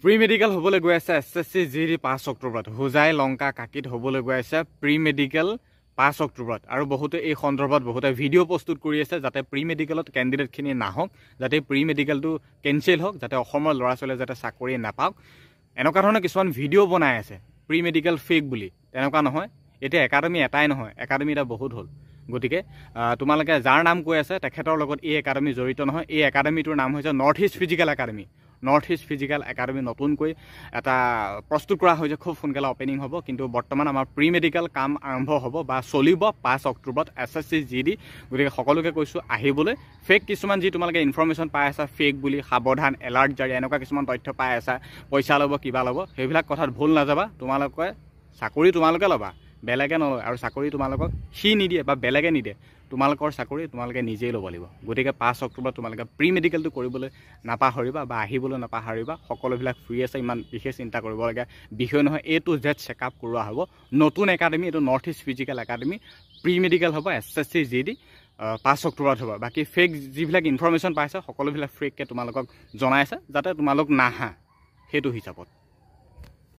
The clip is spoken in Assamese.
প্ৰি মেডিকেল হ'বলৈ গৈ আছে এছএছচি জিডি 5 অক্টোবৰত হোজাই লংকা কাকিত হ'বলৈ গৈ আছে প্ৰি মেডিকেল 5 অক্টোবৰত আৰু বহুতে এই সন্দৰ্ভত বহুতে ভিডিঅ' প্ৰস্তুত কৰি আছে যাতে প্ৰি মেডিকেলত কেণ্ডিডেটখিনি নাহক যাতে প্ৰি মেডিকেলটো কেনচেল হওক যাতে অসমৰ ল'ৰা ছোৱালীয়ে যাতে চাকৰি নাপাওক এনেকুৱা ধৰণৰ কিছুমান ভিডিঅ' বনাই আছে প্ৰি মেডিকেল ফেক বুলি তেনেকুৱা নহয় এতিয়া একাডেমি এটাই নহয় একাডেমি এটা বহুত হ'ল গতিকে তোমালোকে যাৰ নাম কৈ আছে তেখেতৰ লগত এই একাডেমি জড়িত নহয় এই একাডেমিটোৰ নাম হৈছে north east physical academy north east physical academy নতুনকৈ এটা প্ৰস্তুত কৰা হৈছে খুব সোনকালে অপেনিং হ'ব কিন্তু বৰ্তমান আমাৰ প্ৰি মেডিকেল কাম আৰম্ভ হ'ব বা চলিব 5 অক্টোবৰত এছএছচি জিডি গতিকে সকলোকে কৈছোঁ আহিবলৈ ফেক কিছুমান যি তোমালোকে ইনফৰমেশ্যন পাই আছা ফেক বুলি সাৱধান এলাৰ্ট জাৰি এনেকুৱা কিছুমান তথ্য পাই আছা পইচা ল'ব কিবা ল'ব সেইবিলাক কথাত ভুল নাযাবা তোমালোকে চাকৰি তোমালোকে ল'বা বেলেগে নলয় আৰু চাকৰি তোমালোকক সি নিদিয়ে বা বেলেগে নিদিয়ে তোমালোকৰ চাকৰি তোমালোকে নিজেই ল'ব লাগিব গতিকে 5 অক্টোবৰত তোমালোকে প্ৰি মেডিকেলটো কৰিবলৈ নাপাহৰিবা বা আহিবলৈ নাপাহৰিবা সকলোবিলাক ফ্ৰী আছে ইমান বিশেষ চিন্তা কৰিবলগীয়া বিষয় নহয় A to Z চেকআপ কৰোৱা হ'ব নতুন একাডেমি এইটো north east physical academy pre medical হ'ব এছএছচি জিডি 5 অক্টোবৰত হ'ব বাকী ফেক যিবিলাক ইনফৰমেশ্যন পাইছে সকলোবিলাক ফেককৈ তোমালোকক জনাইছে যাতে তোমালোক নাহা সেইটো হিচাপত